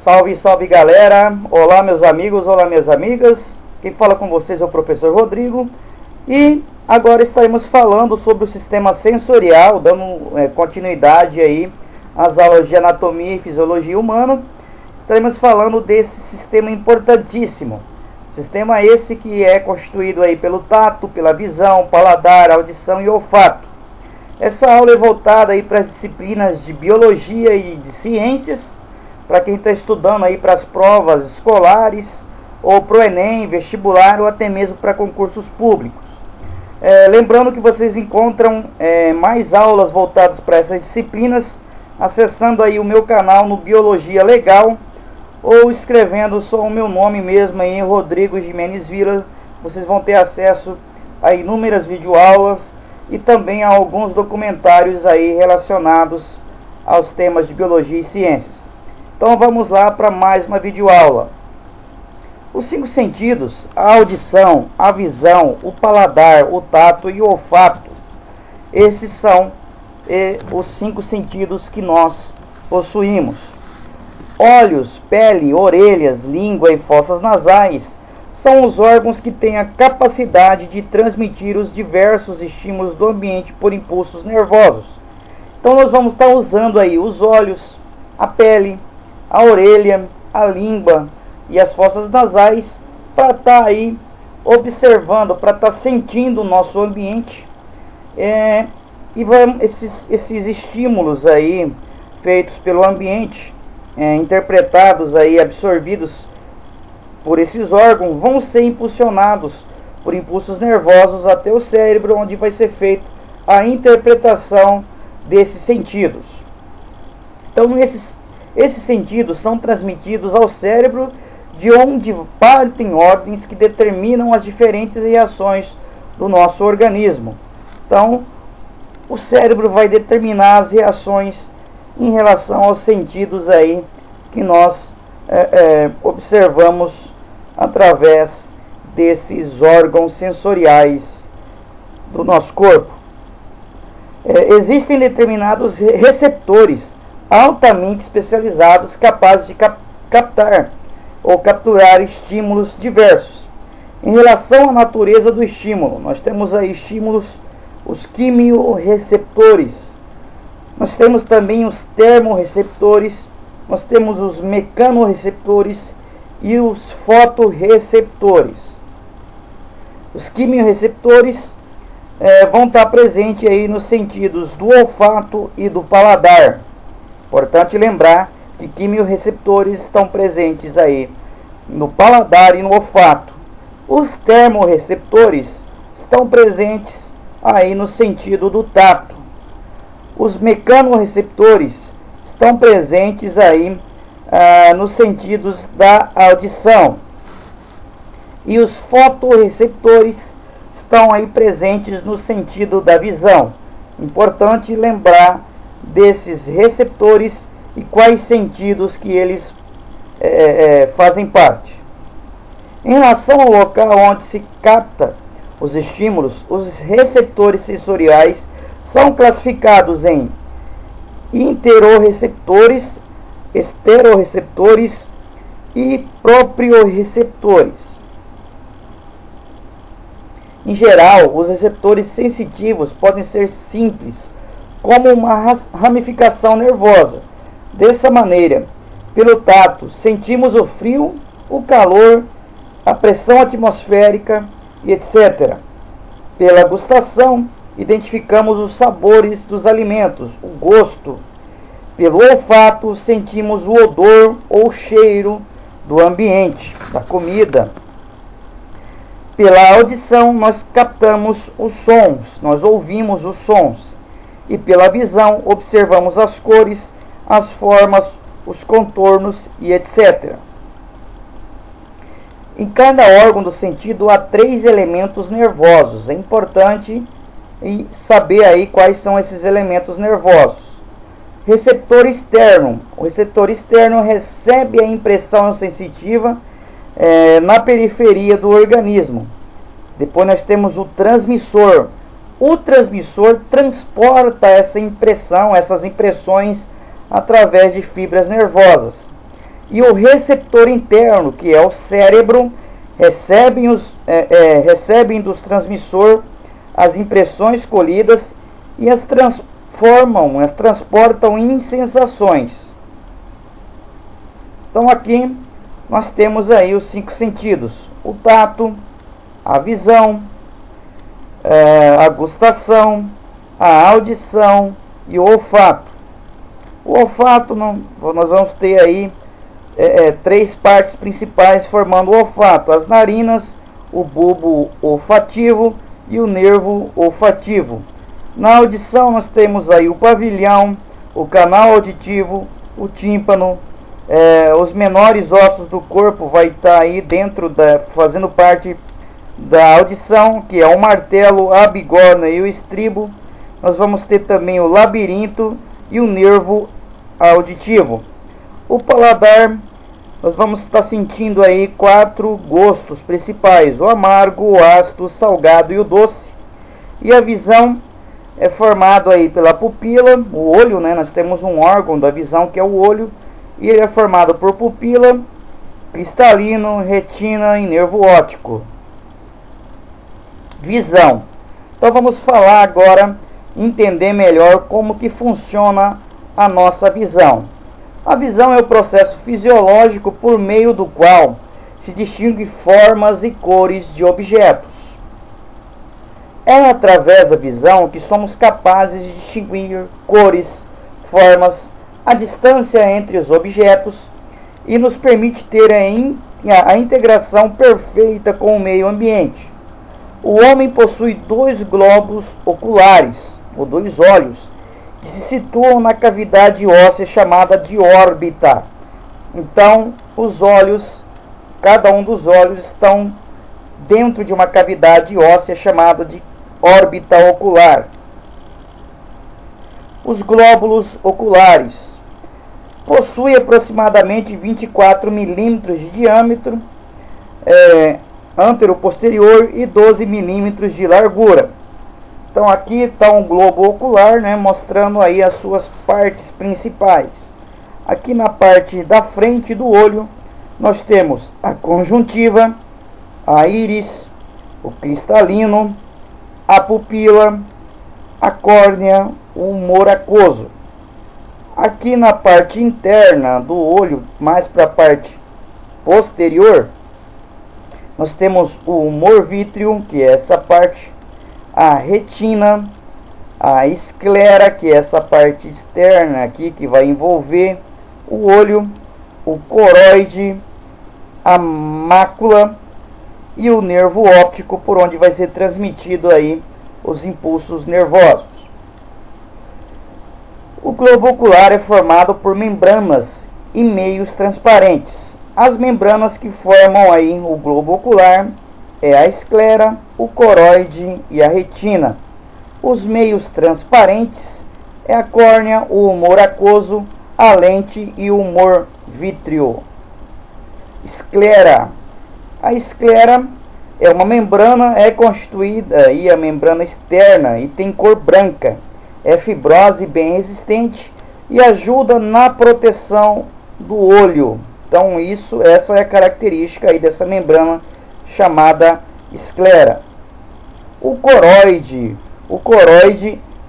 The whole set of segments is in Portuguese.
Salve, salve galera! Olá meus amigos, olá minhas amigas. Quem fala com vocês é o professor Rodrigo. E agora estaremos falando sobre o sistema sensorial, dando continuidade aí às aulas de anatomia e fisiologia humana. Estaremos falando desse sistema importantíssimo. Sistema esse que é constituído aí pelo tato, pela visão, paladar, audição e olfato. Essa aula é voltada aí para as disciplinas de biologia e de ciências, para quem está estudando aí para as provas escolares, ou para o Enem, vestibular, ou até mesmo para concursos públicos. Lembrando que vocês encontram mais aulas voltadas para essas disciplinas, acessando aí o meu canal no Biologia Legal, ou escrevendo só o meu nome mesmo aí, Rodrigo Jimenez Vila. Vocês vão ter acesso a inúmeras videoaulas e também a alguns documentários aí relacionados aos temas de biologia e ciências. Então vamos lá para mais uma videoaula. Os 5 sentidos, a audição, a visão, o paladar, o tato e o olfato. Esses são os 5 sentidos que nós possuímos. Olhos, pele, orelhas, língua e fossas nasais são os órgãos que têm a capacidade de transmitir os diversos estímulos do ambiente por impulsos nervosos. Então nós vamos estar usando aí os olhos, a pele, a orelha, a língua e as fossas nasais para estar aí observando, para estar sentindo o nosso ambiente. Esses estímulos aí feitos pelo ambiente, interpretados aí, absorvidos por esses órgãos, vão ser impulsionados por impulsos nervosos até o cérebro, onde vai ser feita a interpretação desses sentidos. Então esses sentidos são transmitidos ao cérebro, de onde partem ordens que determinam as diferentes reações do nosso organismo. Então o cérebro vai determinar as reações em relação aos sentidos aí que nós observamos através desses órgãos sensoriais do nosso corpo. Existem determinados receptores altamente especializados capazes de captar ou capturar estímulos diversos. Em relação à natureza do estímulo, nós temos aí estímulos, os quimiorreceptores, nós temos também os termorreceptores, nós temos os mecanorreceptores e os fotorreceptores. Os quimiorreceptores vão estar presentes aí nos sentidos do olfato e do paladar. Importante lembrar que quimiorreceptores estão presentes aí no paladar e no olfato. Os termorreceptores estão presentes aí no sentido do tato. Os mecanorreceptores estão presentes aí nos sentidos da audição. E os fotorreceptores estão aí presentes no sentido da visão. Importante lembrar desses receptores e quais sentidos que eles fazem parte. Em relação ao local onde se capta os estímulos, os receptores sensoriais são classificados em interorreceptores, esterorreceptores e proprioreceptores. Em geral, os receptores sensitivos podem ser simples, como uma ramificação nervosa. Dessa maneira, pelo tato, sentimos o frio, o calor, a pressão atmosférica e etc. Pela gustação, identificamos os sabores dos alimentos, o gosto. Pelo olfato, sentimos o odor ou cheiro do ambiente, da comida. Pela audição, nós captamos os sons, nós ouvimos os sons. E pela visão, observamos as cores, as formas, os contornos e etc. Em cada órgão do sentido há 3 elementos nervosos. É importante saber aí quais são esses elementos nervosos. Receptor externo. O receptor externo recebe a impressão sensitiva na periferia do organismo. Depois nós temos o transmissor. O transmissor transporta essa impressão, essas impressões através de fibras nervosas. E o receptor interno, que é o cérebro, recebem dos transmissor as impressões colhidas e as transportam em sensações. Então aqui nós temos aí os 5 sentidos: o tato, a visão, a gustação, a audição e o olfato. O olfato, nós vamos ter aí 3 partes principais formando o olfato: as narinas, o bulbo olfativo e o nervo olfativo. Na audição nós temos aí o pavilhão, o canal auditivo, o tímpano, os menores ossos do corpo vai estar aí dentro fazendo parte da audição, que é o martelo, a bigorna e o estribo. Nós vamos ter também o labirinto e o nervo auditivo. O paladar, nós vamos estar sentindo aí 4 gostos principais: o amargo, o ácido, o salgado e o doce. E a visão é formado aí pela pupila, o olho, né? Nós temos um órgão da visão que é o olho, e ele é formado por pupila, cristalino, retina e nervo óptico. Visão. Então vamos falar agora, entender melhor como que funciona a nossa visão. A visão é o processo fisiológico por meio do qual se distingue formas e cores de objetos. É através da visão que somos capazes de distinguir cores, formas, a distância entre os objetos e nos permite ter a integração perfeita com o meio ambiente. O homem possui 2 globos oculares, ou 2 olhos, que se situam na cavidade óssea chamada de órbita. Então, os olhos, cada um dos olhos estão dentro de uma cavidade óssea chamada de órbita ocular. Os glóbulos oculares possuem aproximadamente 24 milímetros de diâmetro antero-posterior e 12 milímetros de largura. Então aqui está um globo ocular, né, mostrando aí as suas partes principais. Aqui na parte da frente do olho nós temos a conjuntiva, a íris, o cristalino, a pupila, a córnea, o humor aquoso. Aqui na parte interna do olho, mais para a parte posterior, nós temos o humor vítreo, que é essa parte, a retina, a esclera, que é essa parte externa aqui que vai envolver o olho, o coroide, a mácula e o nervo óptico, por onde vai ser transmitido aí os impulsos nervosos. O globo ocular é formado por membranas e meios transparentes. As membranas que formam aí o globo ocular é a esclera, o coroide e a retina. Os meios transparentes é a córnea, o humor aquoso, a lente e o humor vítreo. Esclera. A esclera é uma membrana, é constituída aí a membrana externa e tem cor branca. É fibrosa e bem resistente e ajuda na proteção do olho. Então essa é a característica aí dessa membrana chamada esclera. O coroide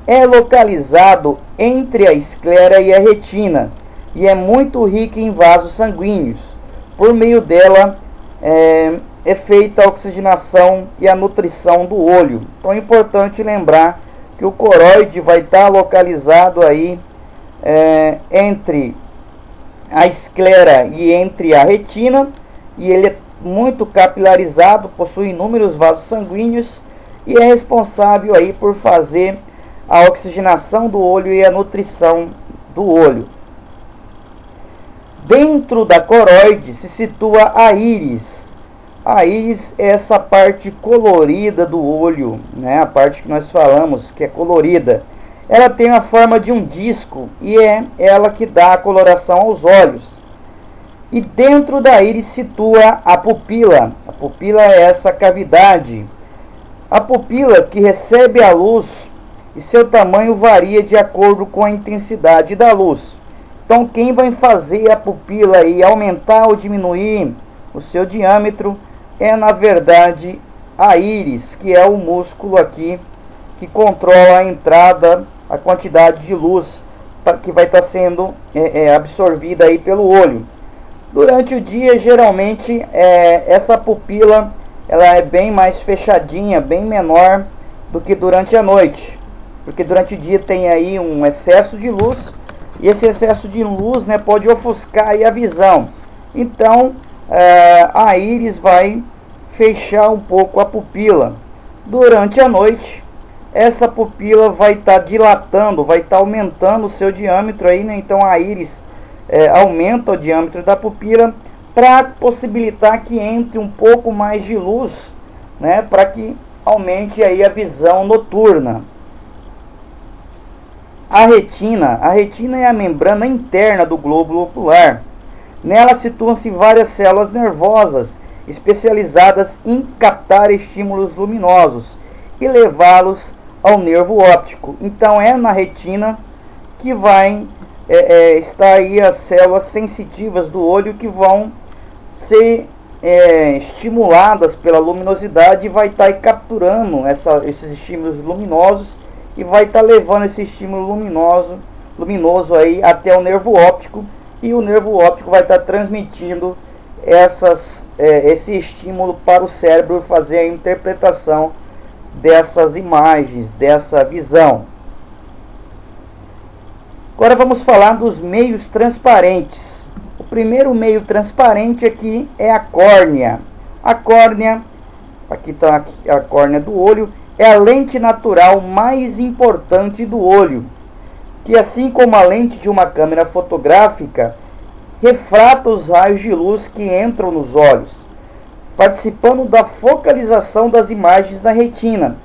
é localizado entre a esclera e a retina e é muito rica em vasos sanguíneos. Por meio dela é feita a oxigenação e a nutrição do olho. Então é importante lembrar que o coroide vai estar localizado aí entre a esclera e entre a retina, e ele é muito capilarizado, possui inúmeros vasos sanguíneos e é responsável aí por fazer a oxigenação do olho e a nutrição do olho. Dentro da coroide se situa a íris. A íris é essa parte colorida do olho, né? A parte que nós falamos que é colorida. Ela tem a forma de um disco e é ela que dá a coloração aos olhos. E dentro da íris situa a pupila. A pupila é essa cavidade. A pupila que recebe a luz e seu tamanho varia de acordo com a intensidade da luz. Então, quem vai fazer a pupila aí aumentar ou diminuir o seu diâmetro é, na verdade, a íris, que é o músculo aqui que controla a entrada, a quantidade de luz que vai estar sendo absorvida aí pelo olho. Durante o dia, geralmente, essa pupila ela é bem mais fechadinha, bem menor do que durante a noite, porque durante o dia tem aí um excesso de luz, e esse excesso de luz, né, pode ofuscar aí a visão. Então, a íris vai fechar um pouco a pupila. Durante a noite, essa pupila vai estar dilatando, vai estar aumentando o seu diâmetro aí, né? Então a íris aumenta o diâmetro da pupila para possibilitar que entre um pouco mais de luz, né? Para que aumente aí a visão noturna. A retina é a membrana interna do globo ocular. Nela situam-se várias células nervosas especializadas em captar estímulos luminosos e levá-los ao nervo óptico. Então é na retina que vai estar aí as células sensitivas do olho, que vão ser estimuladas pela luminosidade, e vai estar aí capturando esses estímulos luminosos, e vai estar levando esse estímulo luminoso aí até o nervo óptico, e o nervo óptico vai estar transmitindo esse estímulo para o cérebro fazer a interpretação dessas imagens, dessa visão. Agora vamos falar dos meios transparentes. O primeiro meio transparente aqui é a córnea. A córnea, aqui está a córnea do olho, é a lente natural mais importante do olho, que, assim como a lente de uma câmera fotográfica, refrata os raios de luz que entram nos olhos, participando da focalização das imagens da retina.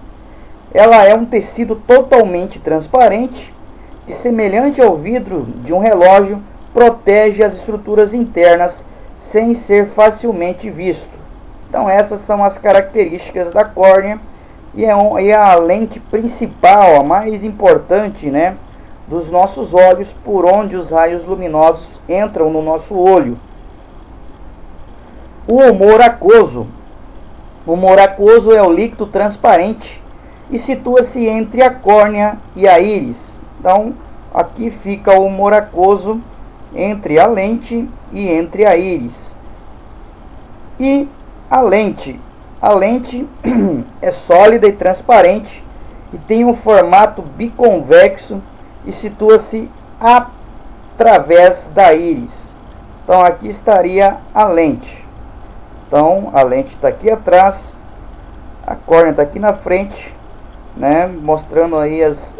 Ela é um tecido totalmente transparente, que, semelhante ao vidro de um relógio, protege as estruturas internas sem ser facilmente visto. Então essas são as características da córnea, e é a lente principal, a mais importante, né, dos nossos olhos, por onde os raios luminosos entram no nosso olho. O humor aquoso. O humor aquoso é o líquido transparente e situa-se entre a córnea e a íris. Então, aqui fica o humor aquoso entre a lente e entre a íris. E a lente. A lente é sólida e transparente e tem um formato biconvexo e situa-se através da íris. Então aqui estaria a lente. Então a lente está aqui atrás, a córnea está aqui na frente, né, mostrando aí as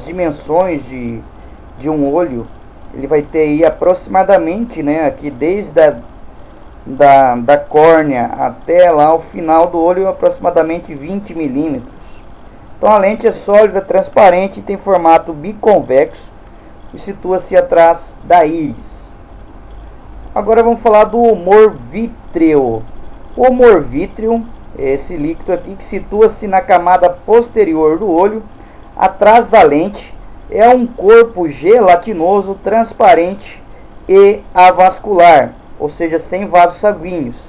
dimensões de um olho. Ele vai ter aí aproximadamente, né, aqui desde da córnea até lá o final do olho, aproximadamente 20 milímetros. Então a lente é sólida, transparente, tem formato biconvexo e situa-se atrás da íris. Agora vamos falar do humor vítreo. O humor vítreo é esse líquido aqui que situa-se na camada posterior do olho, atrás da lente. É um corpo gelatinoso, transparente e avascular, ou seja, sem vasos sanguíneos,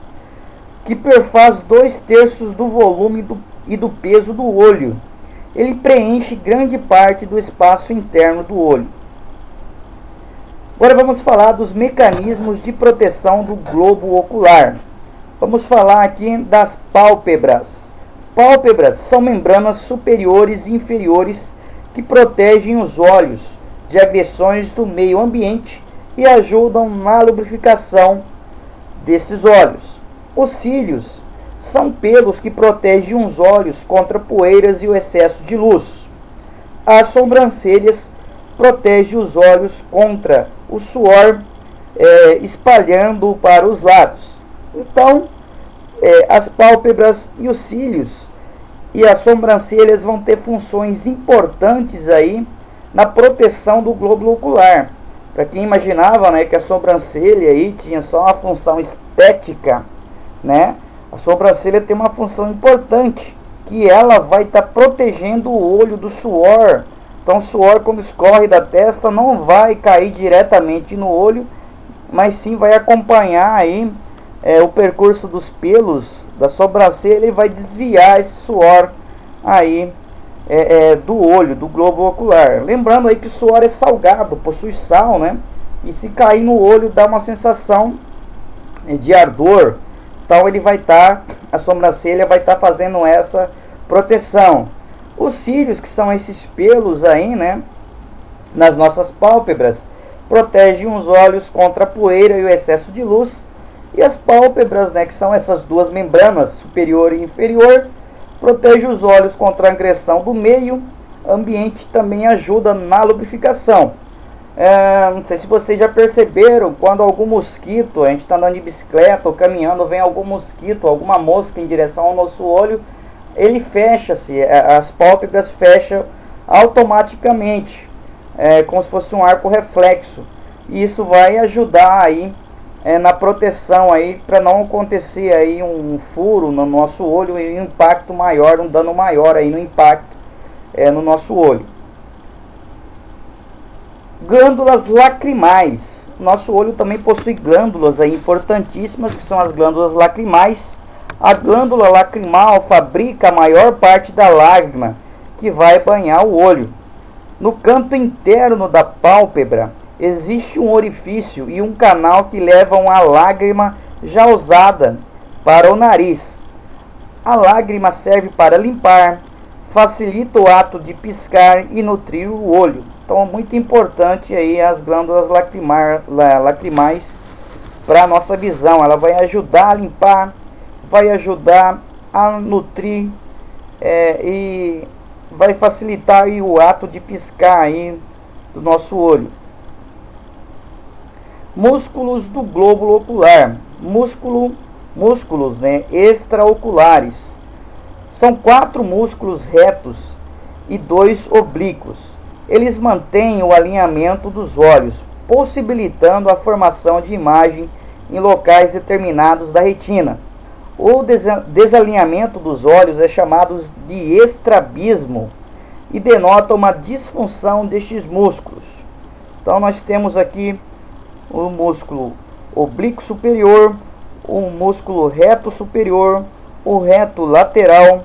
que perfaz 2/3 do volume e do peso do olho. Ele preenche grande parte do espaço interno do olho. Agora vamos falar dos mecanismos de proteção do globo ocular. Vamos falar aqui das pálpebras. Pálpebras são membranas superiores e inferiores que protegem os olhos de agressões do meio ambiente e ajudam na lubrificação desses olhos. Os cílios são pelos que protegem os olhos contra poeiras e o excesso de luz. As sobrancelhas protegem os olhos contra o suor espalhando para os lados. Então, as pálpebras e os cílios e as sobrancelhas vão ter funções importantes aí na proteção do globo ocular. Para quem imaginava, né, que a sobrancelha aí tinha só uma função estética, né, a sobrancelha tem uma função importante, que ela vai estar protegendo o olho do suor, Então o suor, quando escorre da testa, não vai cair diretamente no olho, mas sim vai acompanhar aí o percurso dos pelos da sobrancelha e vai desviar esse suor aí do olho, do globo ocular. Lembrando aí que o suor é salgado, possui sal, né? E se cair no olho dá uma sensação de ardor. Então ele vai estar, a sobrancelha vai estar fazendo essa proteção. Os cílios, que são esses pelos aí, né, nas nossas pálpebras, protegem os olhos contra a poeira e o excesso de luz. E as pálpebras, né, que são essas duas membranas, superior e inferior, protegem os olhos contra a agressão do meio ambiente, também ajuda na lubrificação. Não sei se vocês já perceberam, quando algum mosquito, a gente está andando de bicicleta ou caminhando, vem algum mosquito, alguma mosca em direção ao nosso olho, ele fecha-se, as pálpebras fecham automaticamente, como se fosse um arco reflexo. E isso vai ajudar aí na proteção aí, para não acontecer aí um furo no nosso olho e um impacto maior, um dano maior aí no impacto no nosso olho. Glândulas lacrimais. Nosso olho também possui glândulas aí importantíssimas, que são as glândulas lacrimais. A glândula lacrimal fabrica a maior parte da lágrima que vai banhar o olho. No canto interno da pálpebra existe um orifício e um canal que levam a lágrima já usada para o nariz. A lágrima serve para limpar, facilita o ato de piscar e nutrir o olho. Então é muito importante aí as glândulas lacrimais para a nossa visão. Ela vai ajudar a limpar, vai ajudar a nutrir e vai facilitar aí o ato de piscar aí do nosso olho. Músculos do glóbulo ocular. Músculos, né, extraoculares. São 4 músculos retos e 2 oblíquos. Eles mantêm o alinhamento dos olhos, possibilitando a formação de imagem em locais determinados da retina. O desalinhamento dos olhos é chamado de estrabismo e denota uma disfunção destes músculos. Então nós temos aqui o músculo oblíquo superior, o músculo reto superior, o reto lateral,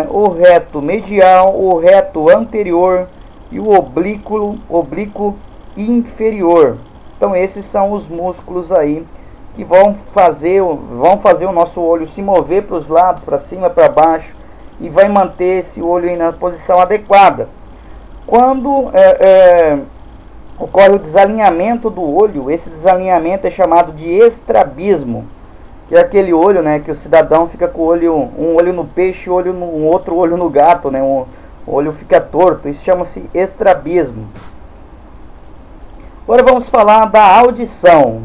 o reto medial, o reto anterior e o oblíquo inferior. Então esses são os músculos aí que vão fazer o nosso olho se mover para os lados, para cima, para baixo, e vai manter esse olho aí na posição adequada. Quando ocorre o desalinhamento do olho, esse desalinhamento é chamado de estrabismo, que é aquele olho, né, que o cidadão fica com um olho no peixe, um outro olho no gato, né, o olho fica torto. Isso chama-se estrabismo. Agora vamos falar da audição,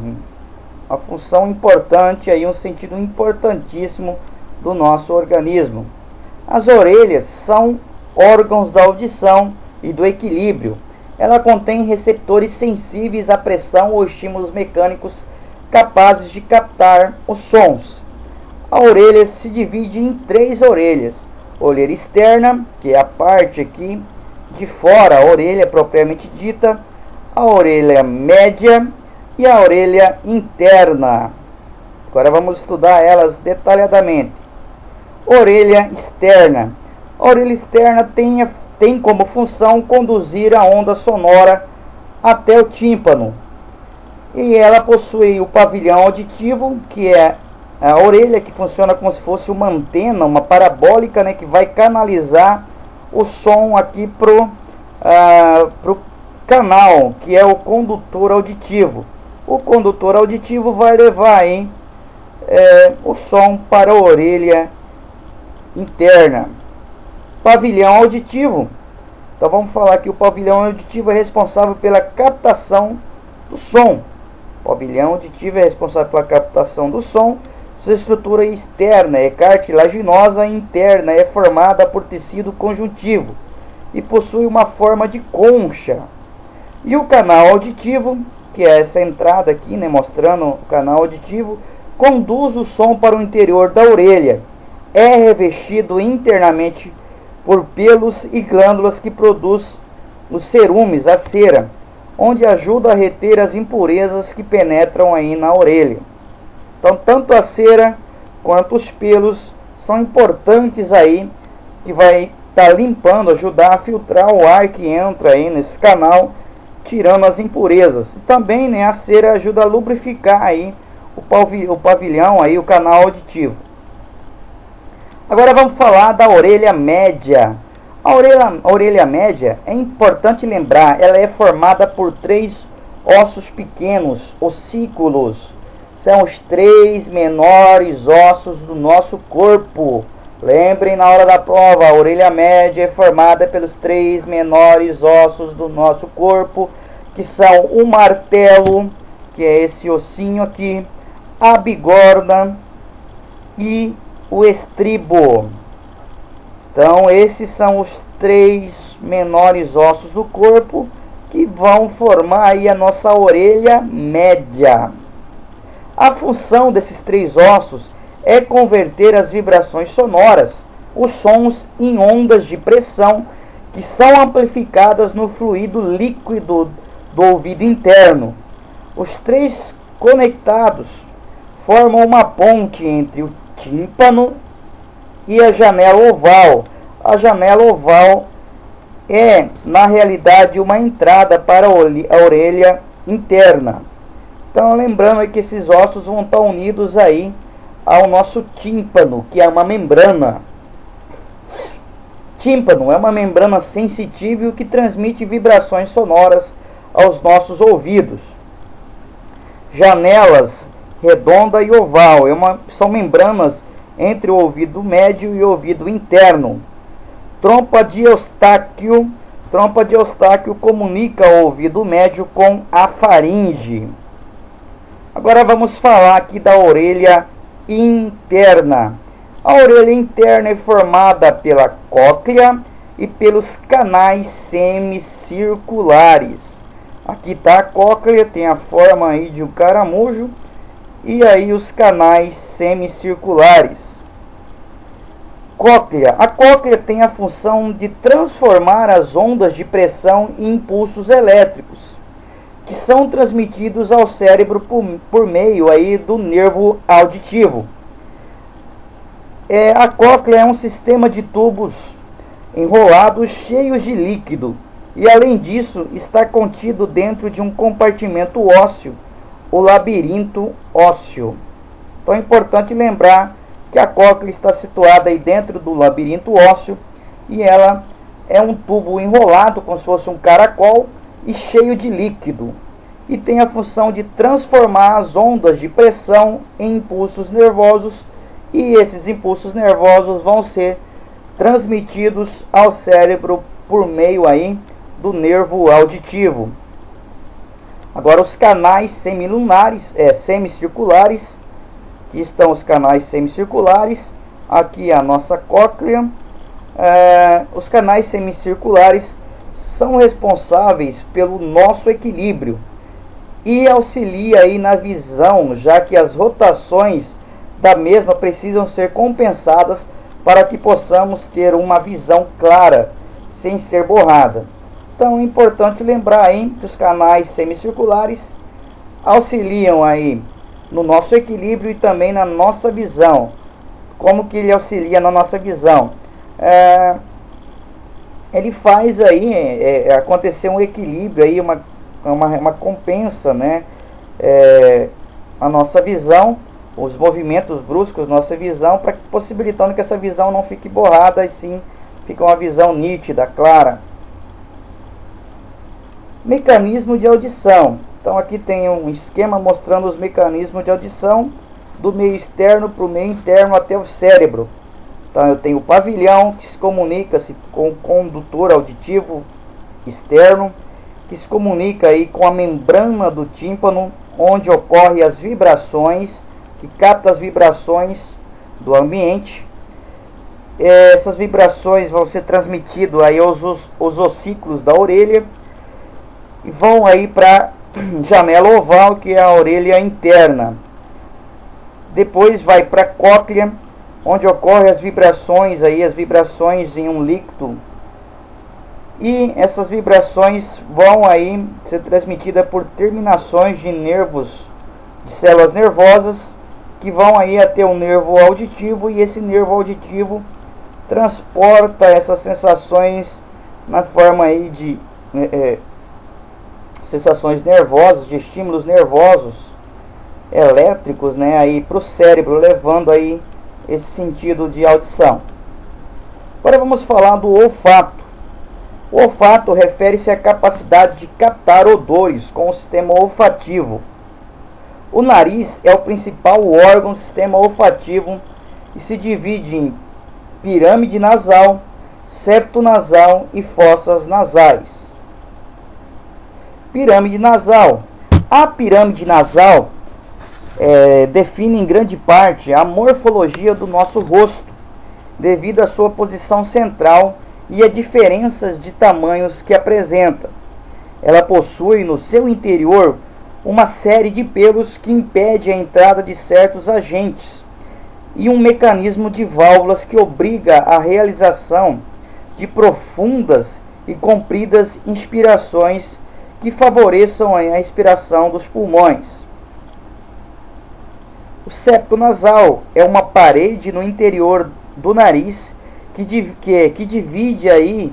uma função importante aí, um sentido importantíssimo do nosso organismo. As orelhas são órgãos da audição e do equilíbrio. Ela contém receptores sensíveis à pressão ou estímulos mecânicos capazes de captar os sons. A orelha se divide em 3 orelhas. Orelha externa, que é a parte aqui de fora, a orelha propriamente dita, a orelha média e a orelha interna. Agora vamos estudar elas detalhadamente. Orelha externa. A orelha externa tem como função conduzir a onda sonora até o tímpano. E ela possui o pavilhão auditivo, que é a orelha, que funciona como se fosse uma antena, uma parabólica, né, que vai canalizar o som aqui pro canal, que é o condutor auditivo. O condutor auditivo vai levar aí, o som para a orelha interna. Pavilhão auditivo. Então vamos falar que o pavilhão auditivo é responsável pela captação do som. O pavilhão auditivo é responsável pela captação do som. Sua estrutura externa é cartilaginosa e interna é formada por tecido conjuntivo e possui uma forma de concha. E o canal auditivo, que é essa entrada aqui, né, mostrando o canal auditivo, conduz o som para o interior da orelha. É revestido internamente por pelos e glândulas que produz os cerumes, a cera, onde ajuda a reter as impurezas que penetram aí na orelha. Então, tanto a cera quanto os pelos são importantes aí, que vai estar limpando, ajudar a filtrar o ar que entra aí nesse canal, tirando as impurezas. E também, né, a cera ajuda a lubrificar aí o pavilhão aí, o canal auditivo. Agora vamos falar da orelha média. A orelha média, é importante lembrar, ela é formada por 3 ossos pequenos, ossículos. São os 3 menores ossos do nosso corpo. Lembrem na hora da prova, a orelha média é formada pelos 3 menores ossos do nosso corpo, que são o martelo, que é esse ossinho aqui, a bigorna e o estribo. Então, esses são os 3 menores ossos do corpo que vão formar aí a nossa orelha média. A função desses 3 ossos é converter as vibrações sonoras, os sons, em ondas de pressão que são amplificadas no fluido líquido do ouvido interno. Os 3 conectados formam uma ponte entre o tímpano e a janela oval. A janela oval é, na realidade, uma entrada para a orelha interna. Então, lembrando aí que esses ossos vão estar unidos aí ao nosso tímpano, que é uma membrana. Tímpano é uma membrana sensitível que transmite vibrações sonoras aos nossos ouvidos. Janelas redonda e oval são membranas entre o ouvido médio e o ouvido interno. Trompa de Eustáquio comunica o ouvido médio com a faringe. Agora vamos falar aqui da orelha interna. A orelha interna é formada pela cóclea e pelos canais semicirculares. Aqui está a cóclea, tem a forma aí de um caramujo, e aí os canais semicirculares. Cóclea. A cóclea tem a função de transformar as ondas de pressão em impulsos elétricos, que são transmitidos ao cérebro por meio aí do nervo auditivo. A cóclea é um sistema de tubos enrolados cheios de líquido, e além disso está contido dentro de um compartimento ósseo, o labirinto ósseo. Então é importante lembrar que a cóclea está situada aí dentro do labirinto ósseo, e ela é um tubo enrolado como se fosse um caracol e cheio de líquido, e tem a função de transformar as ondas de pressão em impulsos nervosos, e esses impulsos nervosos vão ser transmitidos ao cérebro por meio aí do nervo auditivo. Agora, os canais semicirculares, que estão os canais semicirculares, aqui a nossa cóclea. Os canais semicirculares são responsáveis pelo nosso equilíbrio e auxilia aí na visão, já que as rotações da mesma precisam ser compensadas para que possamos ter uma visão clara, sem ser borrada. Então é importante lembrar aí que os canais semicirculares auxiliam aí no nosso equilíbrio e também na nossa visão. Como que ele auxilia na nossa visão? Ele faz aí acontecer um equilíbrio aí, uma compensa, né? A nossa visão, os movimentos bruscos da nossa visão, possibilitando que essa visão não fique borrada, e sim fique uma visão nítida, clara. Mecanismo de audição. Então aqui tem um esquema mostrando os mecanismos de audição do meio externo para o meio interno até o cérebro. Então eu tenho o pavilhão, que se comunica-se com o condutor auditivo externo, que se comunica aí com a membrana do tímpano, onde ocorrem as vibrações, que capta as vibrações do ambiente. Essas vibrações vão ser transmitidas aí aos ossículos da orelha e vão aí para janela oval, que é a orelha interna. Depois vai para a cóclea, onde ocorrem as vibrações aí, as vibrações em um líquido. E essas vibrações vão aí ser transmitidas por terminações de nervos, de células nervosas, que vão aí até o nervo auditivo, e esse nervo auditivo transporta essas sensações na forma aí de sensações nervosas, de estímulos nervosos elétricos, né, aí para o cérebro, levando aí esse sentido de audição. Agora vamos falar do olfato. O olfato refere-se à capacidade de captar odores com o sistema olfativo. O nariz é o principal órgão do sistema olfativo e se divide em pirâmide nasal, septo nasal e fossas nasais. Pirâmide nasal. A pirâmide nasal define em grande parte a morfologia do nosso rosto, devido à sua posição central e a diferenças de tamanhos que apresenta. Ela possui no seu interior uma série de pelos que impede a entrada de certos agentes e um mecanismo de válvulas que obriga a realização de profundas e compridas inspirações que favoreçam a expiração dos pulmões. O septo nasal é uma parede no interior do nariz que divide aí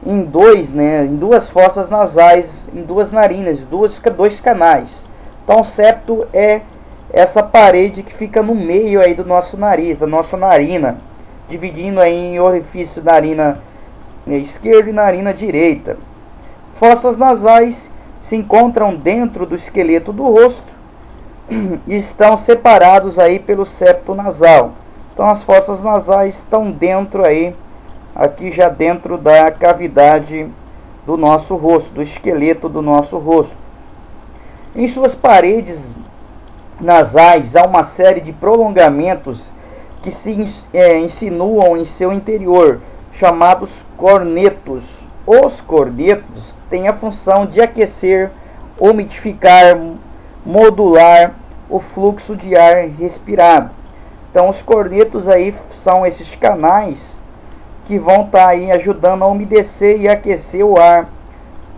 em duas fossas nasais, em duas narinas, dois canais. Então o septo é essa parede que fica no meio aí do nosso nariz, da nossa narina, dividindo aí em orifício narina esquerda e narina direita. Fossas nasais se encontram dentro do esqueleto do rosto e estão separados aí pelo septo nasal. Então as fossas nasais estão dentro aí, aqui já dentro da cavidade do nosso rosto, do esqueleto do nosso rosto. Em suas paredes nasais há uma série de prolongamentos que se insinuam em seu interior, chamados cornetos. Os cornetos têm a função de aquecer, umidificar, modular o fluxo de ar respirado. Então os cornetos aí são esses canais que vão estar aí ajudando a umedecer e aquecer o ar,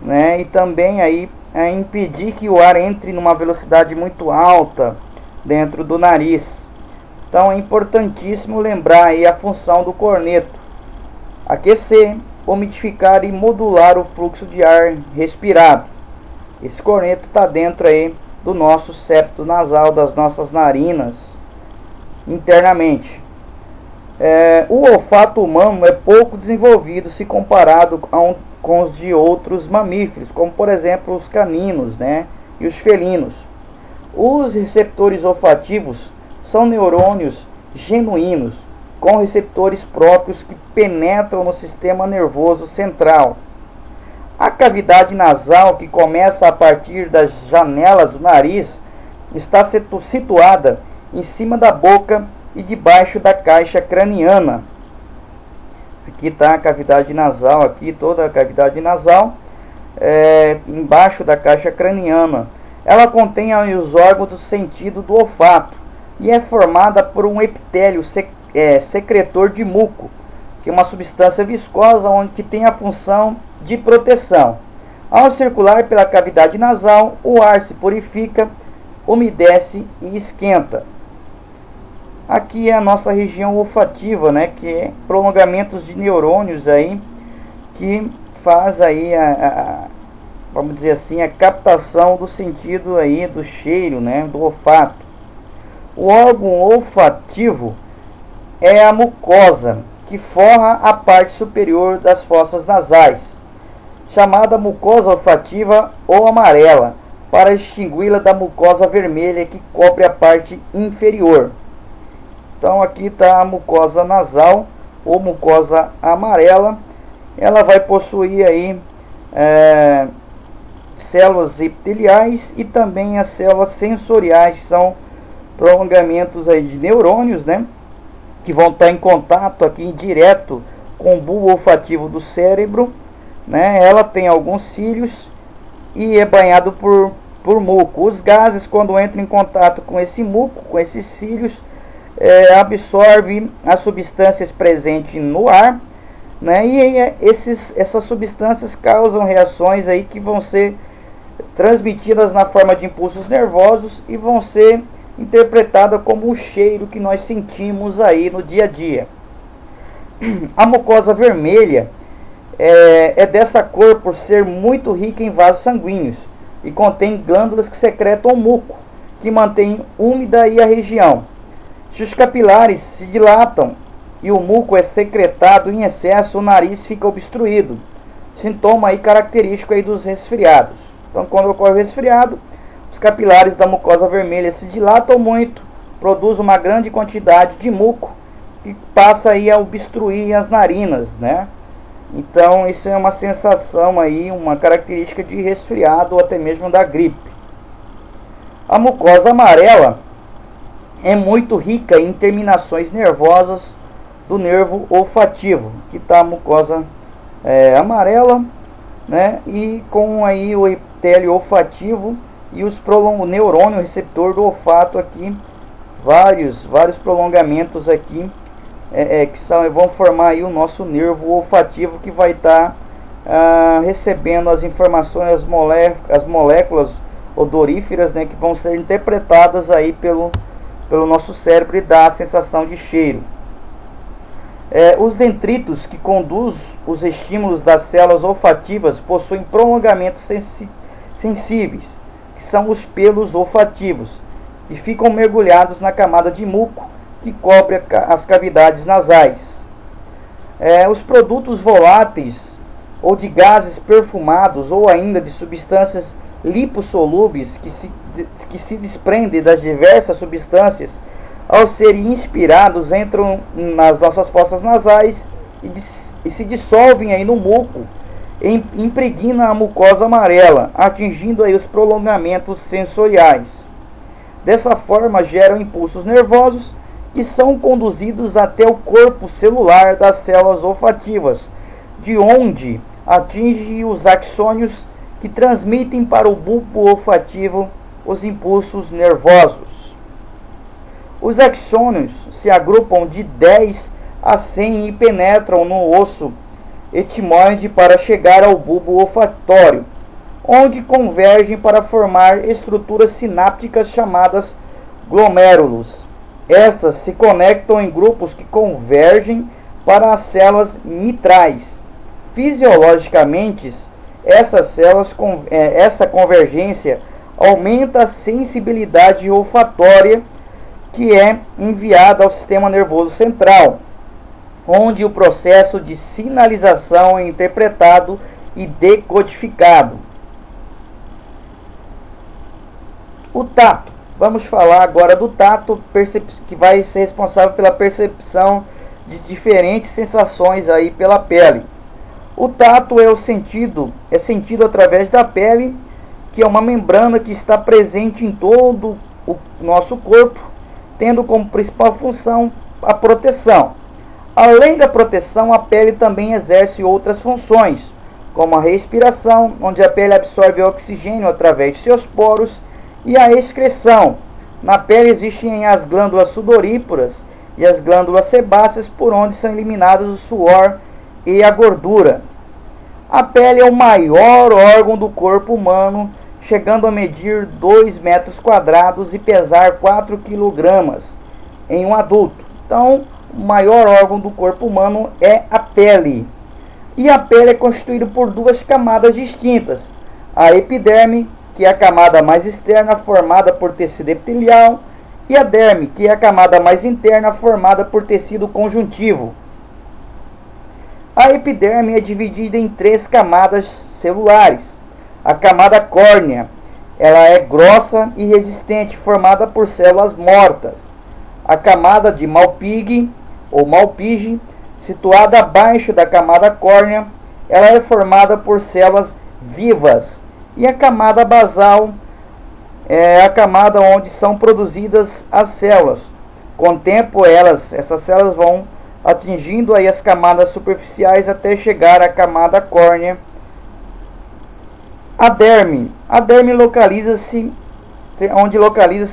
né? E também aí impedir que o ar entre numa velocidade muito alta dentro do nariz. Então é importantíssimo lembrar aí a função do corneto: aquecer, umidificar e modular o fluxo de ar respirado. Esse corneto está dentro aí do nosso septo nasal, das nossas narinas, internamente. O olfato humano é pouco desenvolvido se comparado com os de outros mamíferos, como por exemplo os caninos, né, e os felinos. Os receptores olfativos são neurônios genuínos, com receptores próprios que penetram no sistema nervoso central. A cavidade nasal, que começa a partir das janelas do nariz, está situada em cima da boca e debaixo da caixa craniana. Aqui está a cavidade nasal, aqui toda a cavidade nasal, embaixo da caixa craniana. Ela contém os órgãos do sentido do olfato e é formada por um epitélio secretor de muco, que é uma substância viscosa que tem a função de proteção. Ao circular pela cavidade nasal, o ar se purifica, umedece e esquenta. Aqui é a nossa região olfativa, né, que é prolongamentos de neurônios aí que faz aí vamos dizer assim, a captação do sentido aí do cheiro, né, do olfato. O órgão olfativo é a mucosa que forra a parte superior das fossas nasais, chamada mucosa olfativa ou amarela, para distingui-la da mucosa vermelha que cobre a parte inferior. Então aqui está a mucosa nasal ou mucosa amarela. Ela vai possuir aí células epiteliais e também as células sensoriais, que são prolongamentos aí de neurônios, né, que vão estar em contato aqui direto com o bulbo olfativo do cérebro, né? Ela tem alguns cílios e é banhado por muco. Os gases, quando entram em contato com esse muco, com esses cílios, absorve as substâncias presentes no ar, né? E essas substâncias causam reações aí que vão ser transmitidas na forma de impulsos nervosos e vão ser interpretadas como o cheiro que nós sentimos aí no dia a dia. A mucosa vermelha é dessa cor por ser muito rica em vasos sanguíneos e contém glândulas que secretam muco, que mantém úmida a região. Se os capilares se dilatam e o muco é secretado em excesso, o nariz fica obstruído. Sintoma aí característico aí dos resfriados. Então, quando ocorre o resfriado, os capilares da mucosa vermelha se dilatam muito, produz uma grande quantidade de muco que passa aí a obstruir as narinas, né? Então, isso é uma sensação aí, uma característica de resfriado ou até mesmo da gripe. A mucosa amarela é muito rica em terminações nervosas do nervo olfativo, que está a mucosa amarela, né? E com aí o epitélio olfativo e o neurônio receptor do olfato aqui, vários prolongamentos aqui, que vão formar aí o nosso nervo olfativo, que vai estar recebendo as informações, as moléculas odoríferas, né, que vão ser interpretadas aí pelo nosso cérebro e dar a sensação de cheiro. Os dendritos, que conduzem os estímulos das células olfativas, possuem prolongamentos sensíveis, que são os pelos olfativos, que ficam mergulhados na camada de muco que cobre as cavidades nasais. Os produtos voláteis ou de gases perfumados ou ainda de substâncias lipossolúveis que se desprendem das diversas substâncias, ao serem inspirados, entram nas nossas fossas nasais e se dissolvem aí no muco, impregnam a mucosa amarela, atingindo aí os prolongamentos sensoriais. Dessa forma, geram impulsos nervosos que são conduzidos até o corpo celular das células olfativas, de onde atinge os axônios, que transmitem para o bulbo olfativo os impulsos nervosos. Os axônios se agrupam de 10 a 100 e penetram no osso etimoide para chegar ao bulbo olfatório, onde convergem para formar estruturas sinápticas chamadas glomérulos. Estas se conectam em grupos que convergem para as células mitrais. Fisiologicamente, essa convergência aumenta a sensibilidade olfatória, que é enviada ao sistema nervoso central, onde o processo de sinalização é interpretado e decodificado. O tato. Vamos falar agora do tato, que vai ser responsável pela percepção de diferentes sensações aí pela pele. O tato é sentido através da pele, que é uma membrana que está presente em todo o nosso corpo, tendo como principal função a proteção. Além da proteção, a pele também exerce outras funções, como a respiração, onde a pele absorve oxigênio através de seus poros, e a excreção. Na pele existem as glândulas sudoríparas e as glândulas sebáceas, por onde são eliminados o suor e a gordura. A pele é o maior órgão do corpo humano, chegando a medir 2 metros quadrados e pesar 4 quilogramas em um adulto. Então, o maior órgão do corpo humano é a pele. E a pele é constituída por 2 camadas distintas: a epiderme, que é a camada mais externa, formada por tecido epitelial, e a derme, que é a camada mais interna, formada por tecido conjuntivo. A epiderme é dividida em 3 camadas celulares. A camada córnea, ela é grossa e resistente, formada por células mortas. A camada de Malpighi ou Malpighi, situada abaixo da camada córnea, ela é formada por células vivas. E a camada basal é a camada onde são produzidas as células. Com o tempo, essas células vão atingindo aí as camadas superficiais até chegar à camada córnea. A derme localiza-se onde localiza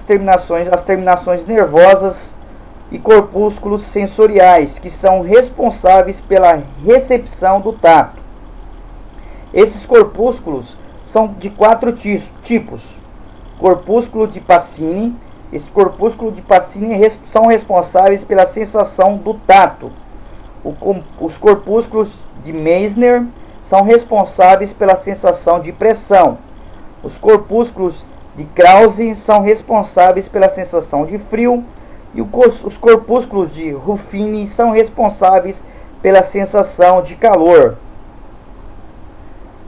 as terminações nervosas e corpúsculos sensoriais, que são responsáveis pela recepção do tato. Esses corpúsculos são de 4 tipos. Corpúsculo de Pacini. Esse corpúsculo de Pacini são responsáveis pela sensação do tato. Os corpúsculos de Meissner são responsáveis pela sensação de pressão. Os corpúsculos de Krause são responsáveis pela sensação de frio. E os corpúsculos de Ruffini são responsáveis pela sensação de calor.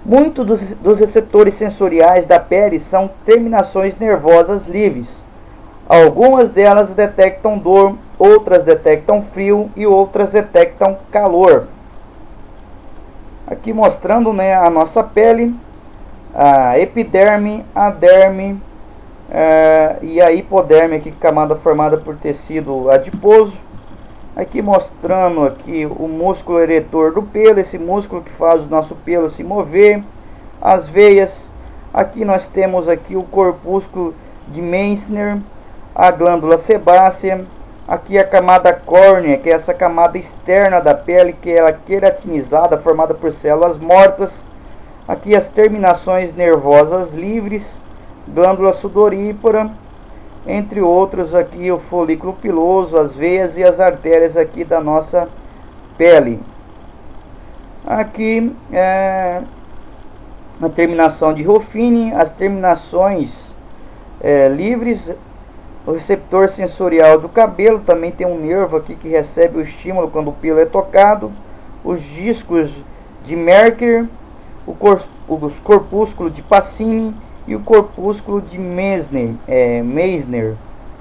Muitos dos receptores sensoriais da pele são terminações nervosas livres. Algumas delas detectam dor, outras detectam frio e outras detectam calor. Aqui mostrando, né, a nossa pele, a epiderme, a derme e a hipoderme, aqui, camada formada por tecido adiposo. Aqui mostrando aqui o músculo eretor do pelo, esse músculo que faz o nosso pelo se mover, as veias. Aqui nós temos aqui o corpúsculo de Meissner, a glândula sebácea. Aqui a camada córnea, que é essa camada externa da pele, que é queratinizada, formada por células mortas. Aqui as terminações nervosas livres, glândula sudorípara, entre outros. Aqui o folículo piloso, as veias e as artérias aqui da nossa pele. Aqui a terminação de Ruffini, as terminações livres. O receptor sensorial do cabelo, também tem um nervo aqui que recebe o estímulo quando o pelo é tocado. Os discos de Merker, os corpúsculos de Pacini e o corpúsculo de Meissner.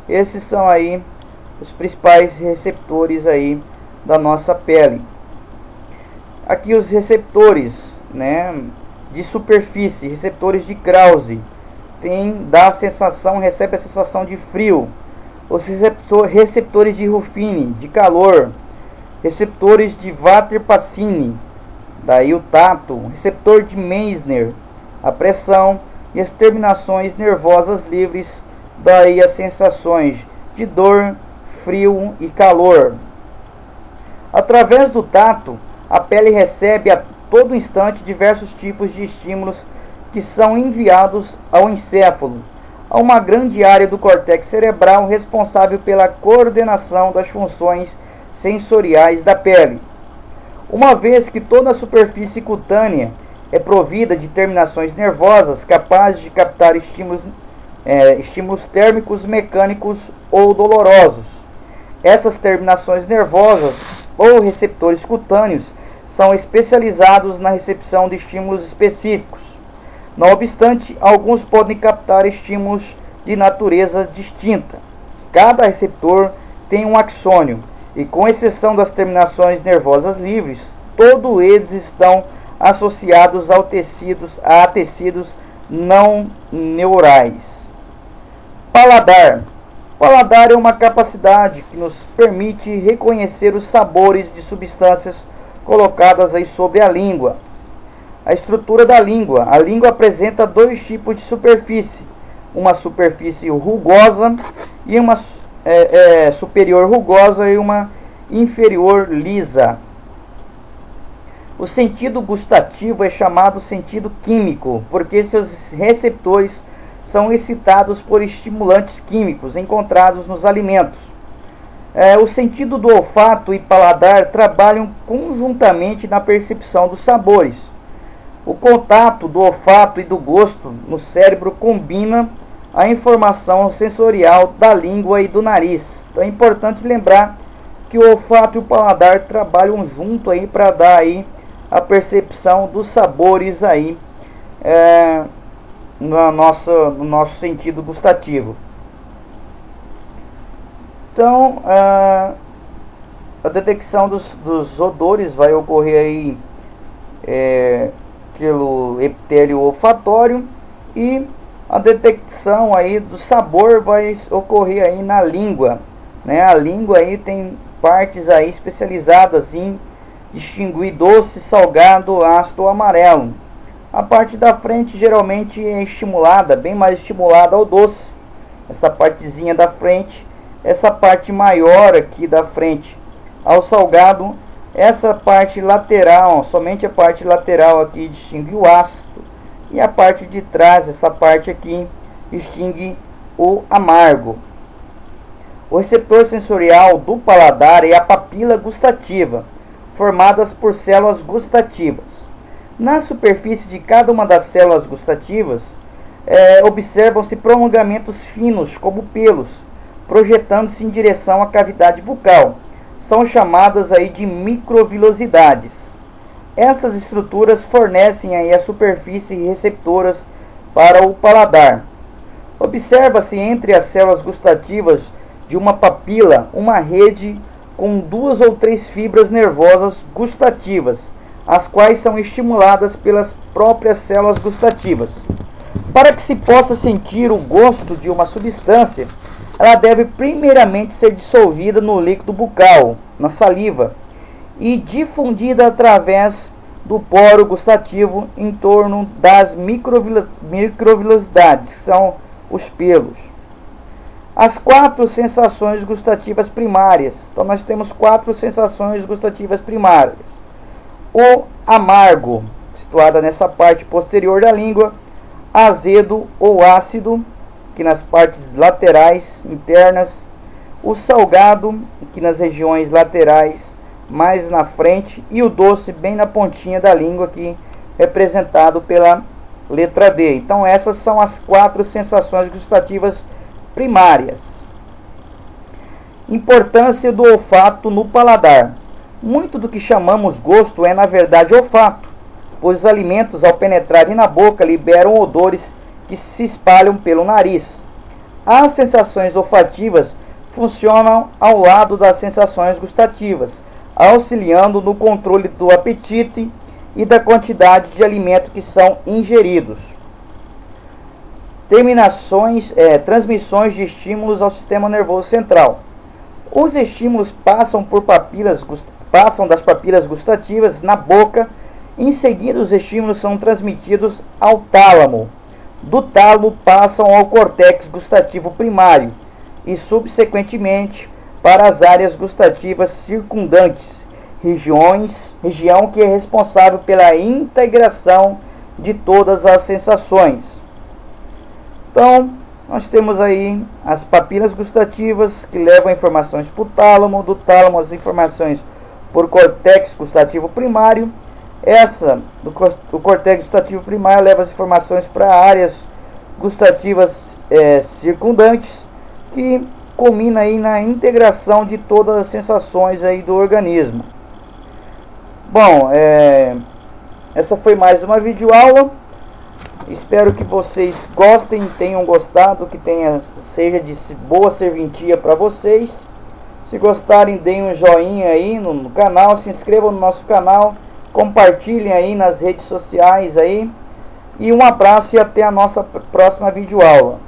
Esses são aí os principais receptores aí da nossa pele. Aqui os receptores, né, de superfície, receptores de Krause, recebe a sensação de frio. Os receptores de Ruffini, de calor. Receptores de Vater-Pacini, daí o tato. Receptor de Meissner, a pressão. E as terminações nervosas livres, daí as sensações de dor, frio e calor. Através do tato, a pele recebe a todo instante diversos tipos de estímulos que são enviados ao encéfalo, a uma grande área do córtex cerebral responsável pela coordenação das funções sensoriais da pele. Uma vez que toda a superfície cutânea é provida de terminações nervosas capazes de captar estímulos térmicos, mecânicos ou dolorosos. Essas terminações nervosas ou receptores cutâneos são especializados na recepção de estímulos específicos. Não obstante, alguns podem captar estímulos de natureza distinta. Cada receptor tem um axônio, e com exceção das terminações nervosas livres, todos eles estão associados a tecidos não neurais. Paladar. Paladar é uma capacidade que nos permite reconhecer os sabores de substâncias colocadas aí sobre a língua. A estrutura da língua. A língua apresenta 2 tipos de superfície. Uma superfície rugosa e uma superior rugosa e uma inferior lisa. O sentido gustativo é chamado sentido químico, porque seus receptores são excitados por estimulantes químicos encontrados nos alimentos. O sentido do olfato e paladar trabalham conjuntamente na percepção dos sabores. O contato do olfato e do gosto no cérebro combina a informação sensorial da língua e do nariz. Então é importante lembrar que o olfato e o paladar trabalham junto aí para dar aí a percepção dos sabores aí no nosso sentido gustativo. Então a detecção dos odores vai ocorrer aí pelo epitélio olfatório, e a detecção aí do sabor vai ocorrer aí na língua, né? A língua aí tem partes aí especializadas em distinguir doce, salgado, ácido ou amarelo. A parte da frente geralmente é estimulada, bem mais estimulada ao doce. Essa partezinha da frente essa parte maior aqui da frente ao salgado, essa parte lateral, somente a parte lateral aqui distingue o ácido, e a parte de trás, essa parte aqui, distingue o amargo. O receptor sensorial do paladar é a papila gustativa, formadas por células gustativas. Na superfície de cada uma das células gustativas, observam-se prolongamentos finos, como pelos, projetando-se em direção à cavidade bucal. São chamadas aí de microvilosidades. Essas estruturas fornecem aí a superfície receptoras para o paladar. Observa-se entre as células gustativas de uma papila uma rede com 2 ou 3 fibras nervosas gustativas, as quais são estimuladas pelas próprias células gustativas. Para que se possa sentir o gosto de uma substância, ela deve primeiramente ser dissolvida no líquido bucal, na saliva, e difundida através do poro gustativo em torno das microvilosidades, que são os pelos. As 4 sensações gustativas primárias. Então nós temos 4 sensações gustativas primárias. O amargo, situada nessa parte posterior da língua, azedo ou ácido, que nas partes laterais internas, o salgado, que nas regiões laterais mais na frente, e o doce bem na pontinha da língua, aqui representado pela letra D. Então essas são as 4 sensações gustativas primárias. Importância do olfato no paladar. Muito do que chamamos gosto é na verdade olfato, pois os alimentos, ao penetrarem na boca, liberam odores que se espalham pelo nariz. As sensações olfativas funcionam ao lado das sensações gustativas, auxiliando no controle do apetite e da quantidade de alimento que são ingeridos. Transmissões de estímulos ao sistema nervoso central. Os estímulos passam das papilas gustativas na boca. Em seguida, os estímulos são transmitidos ao tálamo. Do tálamo passam ao córtex gustativo primário e, subsequentemente, para as áreas gustativas circundantes, região que é responsável pela integração de todas as sensações. Então, nós temos aí as papilas gustativas que levam informações para o tálamo, do tálamo as informações por córtex gustativo primário. O córtex gustativo primário leva as informações para áreas gustativas circundantes, que culmina aí na integração de todas as sensações aí do organismo. Bom, essa foi mais uma videoaula. Espero que vocês gostem, tenham gostado, que seja de boa serventia para vocês. Se gostarem, deem um joinha aí no canal, se inscrevam no nosso canal, compartilhem aí nas redes sociais aí. E um abraço e até a nossa próxima videoaula.